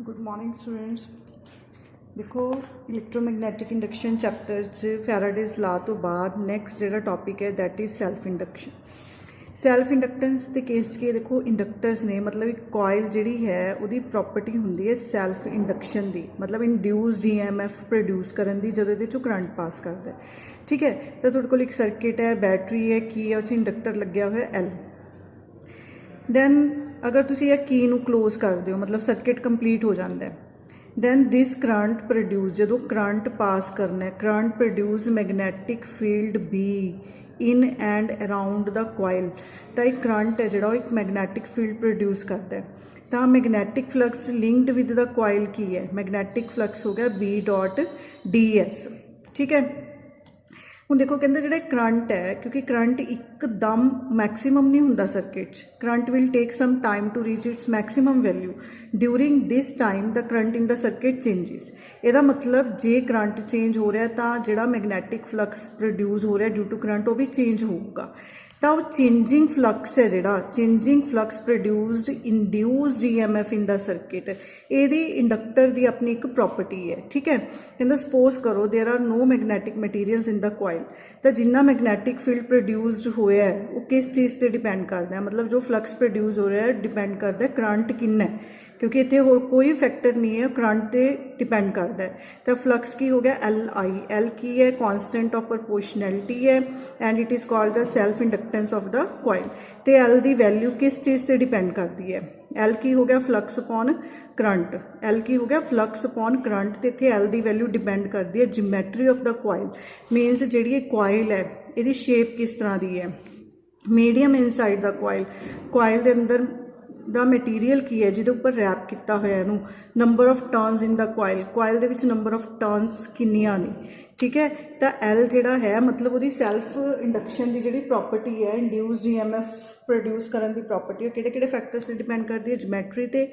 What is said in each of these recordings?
Good morning students. देखो इलैक्ट्रोमैग्नेटिक induction chapter च Faraday's ला तो बाद नैक्सट जिहड़ा टॉपिक है that is self induction. Self inductance के केस च देखो इंडक्टर्स ने मतलब एक कॉयल जिहड़ी है उहदी प्रॉपर्टी हुंदी है सैल्फ इंडक्शन दी, मतलब इंड्यूस GMF प्रोड्यूस करन दी जदों इहदे चों करंट पास करदा है। ठीक है, तो तुहाडे कोल एक सर्किट है, बैटरी है, की है, उस इंडक्टर लग्या होया L। दैन अगर तुसी यह की नू क्लोज कर दो मतलब सर्किट कंप्लीट हो जाता है। दैन दिस करंट प्रोड्यूस जो करंट पास करना है, current produce magnetic field B in and around the coil. तो एक करंट है जो एक मैगनैटिक फील्ड प्रोड्यूस करता है। तो magnetic flux linked with the coil की है, मैगनैटिक फ्लक्स हो गया B.DS। ठीक है, ਹੁਣ देखो कहते जो करंट है क्योंकि करंट एकदम मैक्सीमम नहीं होंदा circuit, current will take some time to reach its maximum value. During this time the current in the circuit changes. ਇਹਦਾ मतलब जे करंट चेंज हो रहा है तो जोड़ा मैगनैटिक फ्लक्स प्रोड्यूस हो रहा है ड्यू टू करंट वो भी चेंज होगा। तो वो चेंजिंग फ्लक्स है जोड़ा changing flux produced induce GMF in the circuit, ये इंडक्टर की अपनी एक प्रॉपर्टी है। ठीक है, कहते सपोज करो there are no magnetic materials in the coil, तो जिन्ना मैगनैटिक फील्ड प्रोड्यूस्ड होया है वो किस चीज़ पर डिपेंड करता है, मतलब जो फ्लक्स प्रोड्यूस हो रहा है डिपेंड करता है करंट कितना है, क्योंकि इतने होर कोई फैक्टर नहीं है, करंट पे डिपेंड करता है। तो फ्लक्स की हो गया LI, L की है कॉन्स्टेंट ऑफ प्रोपोर्शनैलिटी है and it is called the self inductance of the coil. तो L की वैल्यू किस चीज़ से डिपेंड करती है, L की हो गया फ्लक्स अपॉन करंट, L की हो गया फ्लक्स अपॉन करंट। तो इतने L की वैल्यू डिपेंड करती है geometry of the coil, means जी कॉयल है ये शेप किस तरह की है, medium inside the coil, coil के अंदर द मटीरीयल की है जिहदे उपर रैप किया होया इहनूं, number of turns in the coil, coil दे विच नंबर ऑफ टर्न्स किन्नियां ने। ठीक है, तो L जिहड़ा है मतलब वो सैल्फ इंडक्शन की जिहड़ी प्रॉपर्टी है इंड्यूस GMF प्रोड्यूस करने की प्रॉपर्टी है किहड़े-किहड़े फैक्टर्स से डिपेंड करती है, ज्योमैट्री ते,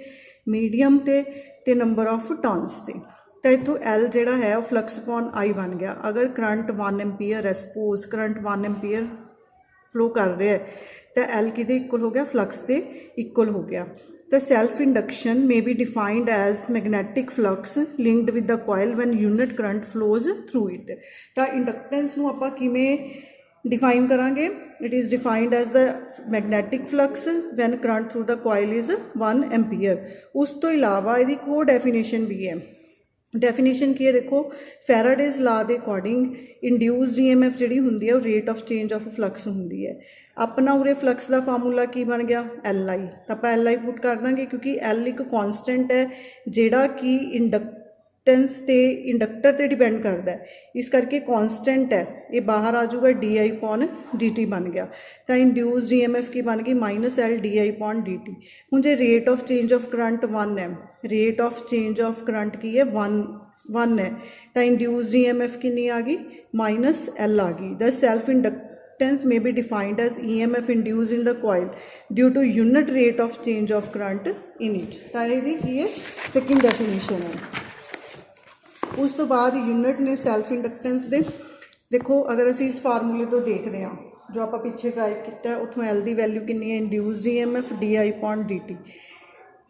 मीडियम ते नंबर ऑफ टर्न्स ते। तो इतों L जिहड़ा है वो फ्लक्स अपॉन I बन गया। अगर करंट 1 एम्पीयर है, सपोज करंट 1 एम्पीयर फ्लो कर रहा है तो L कि इक्वल हो गया फ्लक्स के इक्वल हो गया। तो self induction may be defined as magnetic flux linked with the coil when unit current flows through it. तो इंडक्टेंस नूं आपां किवें डिफाइन करांगे, it is defined as the magnetic flux when current through the coil is 1 ampere. उस तो इलावा इसकी को डेफिनेशन भी है। डेफिनेशन की है देखो, फैराडेज ला के अकॉर्डिंग इंड्यूस GMF जी होंगी है rate of change of flux होंगी है। अपना उरे फ्लक्स का फार्मूला की बन गया LI, तो आप LI पुट कर देंगे क्योंकि L एक कॉन्सटेंट है जोड़ा कि इंडक्टेंस ते इंडक्टर ते डिपेंड करता है, इस करके कॉन्सटेंट है, ये बाहर आ जाऊगा DI/dt बन गया। तो इंड्यूस GMF की बन गई -L DI/dt। हूँ जो rate of change of current 1 है, rate of change of current की है 1 है, तो इंड्यूस GMF कितनी आ गई -L आ गई। The self inductance may be defined as EMF induced in the coil due to unit rate of change of current in it। तो ये सेकंड डेफिनेशन है। उस तो बाद यूनिट ने सैल्फ इंडक्टेंस दे। देखो अगर असी इस फार्मूले तो देखते हैं जो आप पिछे ड्राइव किया उतों L की वैल्यू कितनी है इंड्यूस GMF DI/dt।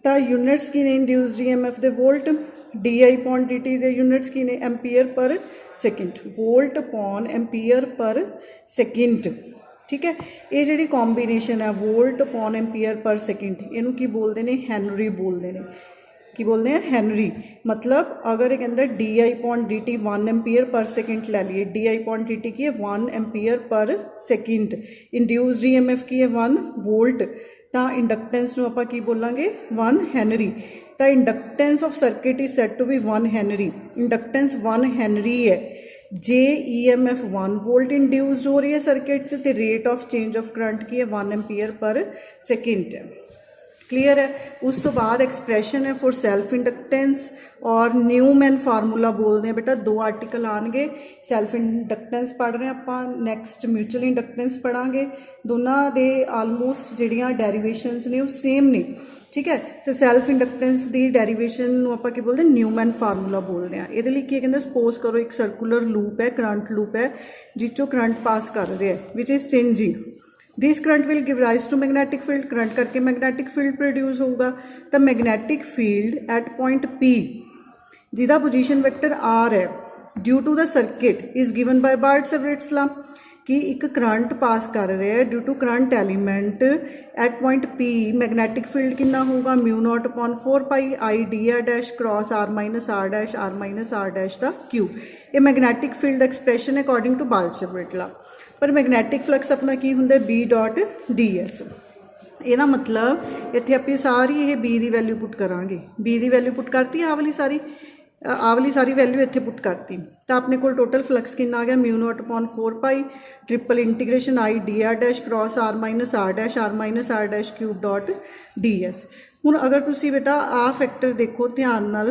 तो यूनिट्स की ने इंड्यूस GMF दे वोल्ट, DI/dt दे यूनिट्स की ने एम्पीयर पर सेकेंड, वोल्ट अपॉन एम्पीयर पर सेकेंड। ठीक है, ये जी कॉम्बीनेशन है वोल्ट अपॉन एम्पीयर पर सेकेंड, इनू की बोलते हैं हैनरी बोलते हैं, की बोलते हैं हैनरी। मतलब अगर एक अंदर DI/dt 1 एम्पीयर पर सेकेंड ले लिए, DI/dt की है 1 एम्पीयर पर सेकेंड, इंड्यूस GMF की है 1 वोल्ट, तो इंडक्टेंस नूं आपां की बोलांगे 1 हैनरी। तो inductance of circuit is set to be 1 henry, inductance 1 henry है जे EMF 1 वोल्ट इंड्यूस हो रही है सर्किट से, rate of change of current की है 1 एम्पीयर पर सेकेंड है। क्लीयर है। उस तो बाद एक्सप्रैशन है फॉर सैल्फ इंडक्टेंस और न्यूमैन फार्मूला बोलते हैं बेटा, 2 आर्टिकल आएंगे, सैल्फ इंडक्टेंस पढ़ रहे हैं आप, नैक्सट म्यूचुअल इंडक्टेंस पढ़ांगे, दोनों के आलमोस्ट जिहड़ियां डेरीवेशनस ने वो सेम ने। ठीक है, तो सैल्फ इंडक्टेंस की डेरीवेशन आप बोलते हैं न्यूमैन फार्मूला बोलते हैं। ये लिए कहते सपोज करो एक सर्कुलर लूप है, करंट लूप है जिसों करंट पास कर रहा है which is changing, this current will give rise to magnetic field, current करके मैगनैटिक फील्ड प्रोड्यूस होगा। तो magnetic field at point P जिहदा पोजीशन वैक्टर R है due to the circuit is given by Biot Savart's law कि एक current pass कर रहा है due to current element at point P magnetic field कितना होगा μ0/4 I dr dash cross r minus r dash the cube. ये magnetic field expression according to Biot Savart law. पर magnetic flux अपना की हुंदा B डॉट ds। ਇਹਦਾ मतलब ਇੱਥੇ ਆਪਾਂ ਸਾਰੀ ਇਹ B ਦੀ ਵੈਲਿਊ ਪੁੱਟ ਕਰਾਂਗੇ। B ਦੀ ਵੈਲਿਊ ਪੁੱਟ ਕਰਤੀ, ਆਹ ਵਾਲੀ ਸਾਰੀ ਵੈਲਿਊ ਇੱਥੇ ਪੁੱਟ ਕਰਤੀ। ਤਾਂ ਆਪਣੇ ਕੋਲ ਟੋਟਲ ਫਲਕਸ ਕਿੰਨਾ ਆ ਗਿਆ μ0/4 triple integration I dr dash cross r minus r dash cube dot ds। ਹੁਣ अगर तुसी बेटा आ फैक्टर देखो ध्यान नाल,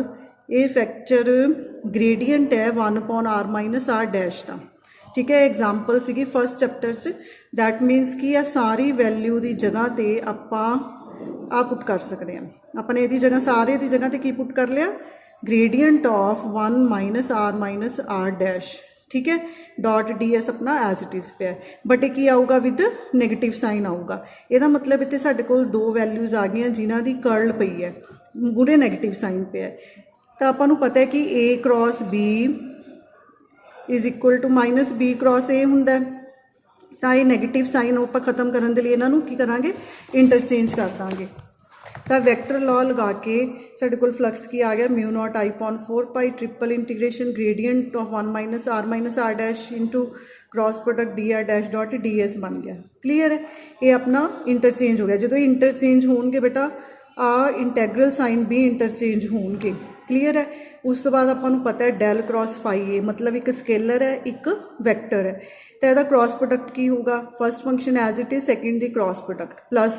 ये फैक्टर ग्रेडियंट है 1/r माइनस r डैश का, ठीक है। एग्जाम्पल सी फस्ट चैप्टर च, दैट मीनस कि आ सारी वैल्यू की जगह ते आपां आ पुट कर सकते हैं। अपने इहदी जगह सारे की जगह ते की पुट कर लिया gradient of 1 minus r dash, ठीक है, डॉट ds अपना एज इट इज़ पे है। बट ये की आऊगा विद नैगेटिव साइन आऊगा। यदा मतलब इतने साढ़े कोल दो वैल्यूज़ आ गई जिन्हों की कर्ल पई है, मूरे नैगेटिव साइन पे है। तो आपां नूं पता है कि a cross b is equal to minus b cross a हुंदा है। तो ये नैगेटिव साइन आपां खत्म करने के लिए इन्हों की करांगे इंटरचेंज कर देंगे। तो वैक्टर लॉ लगा के साढ़े कोल फ्लक्स की आ गया μ0I/4 triple integration gradient of 1 minus r dash into cross product dr dash dot ds बन गया। क्लीयर है, ये अपना इंटरचेंज हो गया। जो इंटरचेंज होंगे बेटा आ इंटैग्रल साइन भी इंटरचेंज होंगे। क्लीयर है। उस तो बाद आपां नूं पता है डेल क्रॉस फाई ए मतलब एक स्केलर है एक वैक्टर है। तो यदा क्रॉस प्रोडक्ट की होगा, first function as it is, second the cross product plus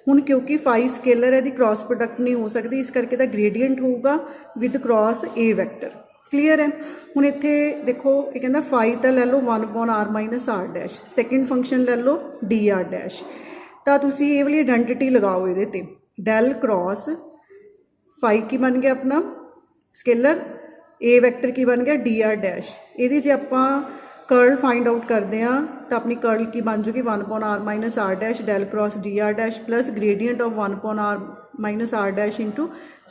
हुण क्योंकि फाई स्केलर है दी क्रॉस प्रोडक्ट नहीं हो सकती, इस करके दा ग्रेडियंट होगा with cross A vector. Clear है। हुण इत्थे देखो ये कहंदा फाई तो लै लो 1/r minus r dash, second function लै लो dr डैश। तो तुसीं ये वाली आइडेंटिटी लगाओ इहदे ते, डेल क्रॉस फाई की बन गया अपना स्केलर, ए वैक्टर की बन गया dr डैश। ये जे आपां कर्ल फाइंड आउट करते हैं तो अपनी कर्ल की बन जूगी 1/r minus r dash del cross dr dash plus gradient of 1/r minus r dash into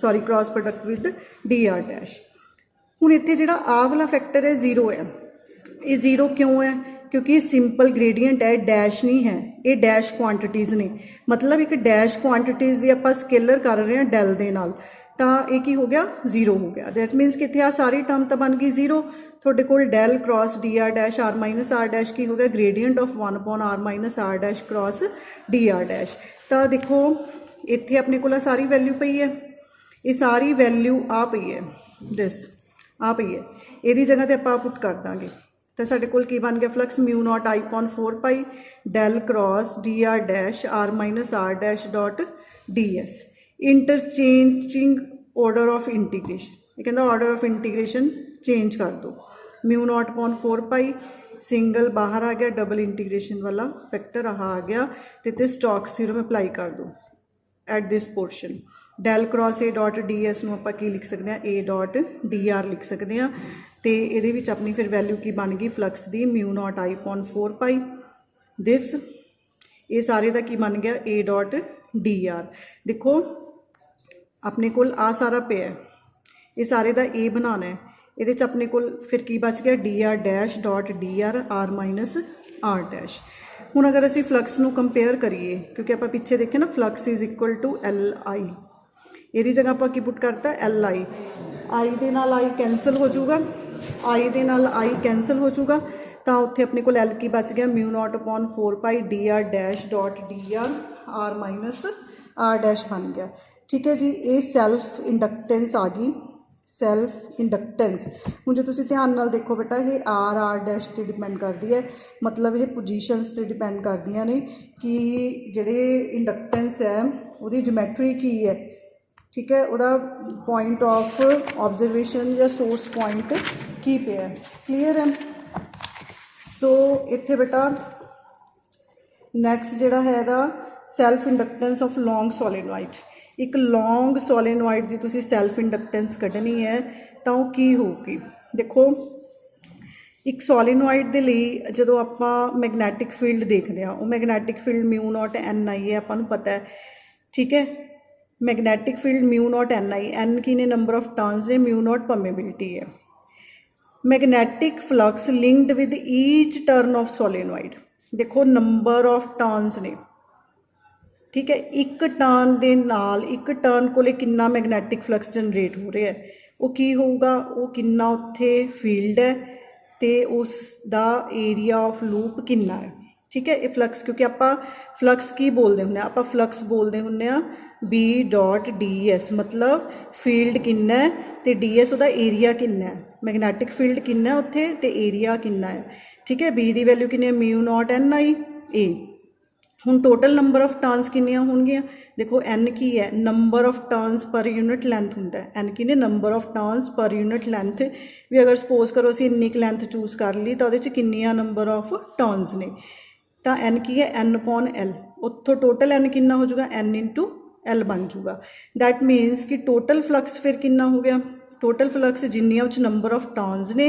sorry cross product with dr dash. हुण इत्थे जिहड़ा आ वाला फैक्टर है 0 है। ये 0 क्यों है? क्योंकि सिंपल ग्रेडियंट है, डैश नहीं है, ये डैश क्वांटिटीज़ ने। मतलब एक डैश क्वांटिटीज़ की आप स्केलर कर रहे हैं डेल दे नाल, तो ये की हो गया 0 हो गया। दैट मीनस कि इत्थे आ सारी टर्म तो बन गई 0। थोड़े कोल del cross dr dash r minus r dash की हो गया gradient of 1/r minus r dash cross dr dash. तो देखो इत्थे अपने कोल सारी वैल्यू पई है, ये सारी वैल्यू आ पई है, दिस आ पई है। यदी जगह ते आपां पुट कर देंगे तो साढ़े कोल की बन गया flux μ0I/4 del cross dr dash r minus r dash dot ds। Interchanging order of integration, ये कहता ऑर्डर ऑफ इंटीग्रेशन चेंज कर दो। μ0/4 सिंगल बाहर आ गया, डबल इंटीग्रेशन वाला फैक्टर आ गया, तो स्टोक्स थ्योरम अप्लाई कर दो at this portion. Del cross A dot ds नूं आपां की लिख सकते हैं a डॉट dr लिख सकते हैं। तो ये अपनी फिर वैल्यू की बन गई फ्लक्स की μ0I/4 दिस, ये सारे का की बन गया a डॉट dr। देखो अपने कोल आ सारा पे है, ये सारे का a बनाना है, ये अपने कोल फिर की बच गया dr dash dot dr r minus r dash. हुण अगर असी फ्लक्स नूं कंपेयर करिए, क्योंकि आप पिछे देखे ना flux is equal to li, ये जगह आप की पुट करता li, आई दे नाल आई कैंसल हो जाऊगा, आई दे नाल आई कैंसल हो जाऊगा, तो उत्थे अपने को l की बच गया μ0/4 dr dash dot dr r minus r dash बन गया। ठीक है जी, ये सैल्फ इंडक्टेंस आ गई, सैल्फ इंडक्टेंस। हुण जो तुसीं ध्यान नाल देखो बेटा, ये r डैश ते डिपेंड करती है, मतलब ये पोजीशनस ते डिपेंड करदियां ने कि जिहड़े इंडक्टेंस है उहदी ज्योमैट्री की है। ठीक है, उहदा पॉइंट ऑफ ऑब्जरवेशन या सोर्स पॉइंट की पे है। क्लीयर है। सो इत्थे बेटा नैक्सट जिहड़ा है दा self inductance of long solenoid. एक लॉन्ग सोलेनोइड की तुसीं सैल्फ इंडक्टेंस कढ़नी है तो की होगी। देखो ਇੱਕ ਸੋਲੀਨੋਇਡ ਦੇ ਲਈ ਜਦੋਂ ਆਪਾਂ ਮੈਗਨੈਟਿਕ ਫੀਲਡ ਦੇਖਦੇ ਹਾਂ, ਉਹ ਮੈਗਨੈਟਿਕ ਫੀਲਡ ਮਿਊ ਨੋਟ ਐਨ ਆਈ ਹੈ, ਆਪਾਂ ਨੂੰ ਪਤਾ ਹੈ, ਠੀਕ ਹੈ। ਮੈਗਨੈਟਿਕ ਫੀਲਡ ਮਿਊ ਨੋਟ ਐਨ ਆਈ, ਐਨ ਕੀ ਨੇ ਨੰਬਰ ਆਫ ਟਰਨਸ ਨੇ, ਮਿਊ ਨੋਟ ਪਰਮੇਬਿਲਿਟੀ ਹੈ। Magnetic flux linked with each turn off solenoid, देखो नंबर ऑफ टर्नस ने, ठीक है। एक टर्न दे नाल एक टर्न कोले कितना मैगनैटिक फ्लक्स जनरेट हो रहा है, वो की होगा, वो कितना उत्थे फील्ड है तो उसका एरिया ऑफ लूप कितना है, ठीक है। ये फ्लक्स, क्योंकि आप फ्लक्स की बोलते होंगे, आप फ्लक्स बोलते होंगे बी डॉट डी एस, मतलब फील्ड कितना है तो डी एस उसका एरिया कितना है, मैगनैटिक फील्ड कितना उत्थे तो एरिया कितना है, ठीक है। बी की वैल्यू कितनी है, म्यू नॉट एन आई ए। हुण टोटल नंबर ऑफ टर्नस कितनियां होणगियां, देखो एन की है number of turns per unit length हुंदा है, एन की ने number of turns per unit length भी, अगर सपोज करो असीं इन्नी लेंथ चूज कर ली तो उहदे च कितनियां नंबर ऑफ टर्नस ने, तो एन की है एन अपॉन एल, उत्थों टोटल एन कितना हो जाएगा, एन इंटू एल बन जाऊगा। दैट मीनस कि टोटल फ्लक्स फिर कितना हो गया, टोटल फ्लक्स जिन्नियां उच नंबर ऑफ टर्नस ने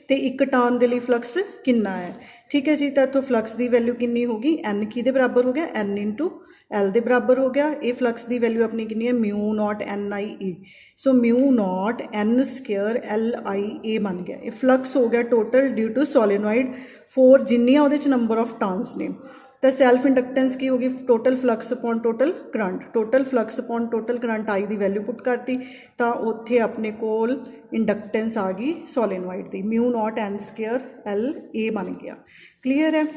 तो एक टर्न के लिए फ्लक्स कितना है, ठीक है जी। तो इतों फ्लक्स की वैल्यू कितनी होगी, एन की दे बराबर हो गया, एन इंटू एल के बराबर हो गया। ये फ्लक्स की वैल्यू अपनी कितनी है, mu not N I A, so mu not N square L I A बन गया। ये फ्लक्स हो गया total due to solenoid for जिन्नियां उहदे च नंबर ऑफ टर्नस ने। तो सैल्फ इंडक्टेंस की होगी, total flux upon total current, total flux upon total current I की वैल्यू पुट करती, तो उत्थे अपने कोल इंडक्टेंस आ गई सोलेनोइड की, mu not N square L A बन गया। क्लीयर है।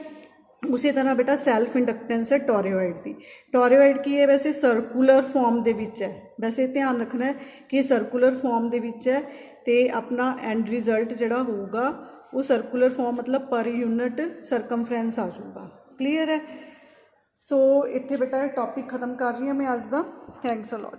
उसी तरह बेटा सैल्फ इंडक्टेंस है टोरियोइड की, टोरियोइड की है वैसे सर्कुलर फॉर्म दे विच है, वैसे ध्यान रखना है कि सर्कुलर फॉर्म दे विच है, तो अपना एंड रिजल्ट जिहड़ा होगा वो सर्कुलर फॉर्म मतलब पर यूनिट सरकमफ्रेंस आ जाऊगा। क्लीयर है। सो इत्थे बेटा टॉपिक खत्म कर रही हूँ मैं अज दा। Thanks a lot.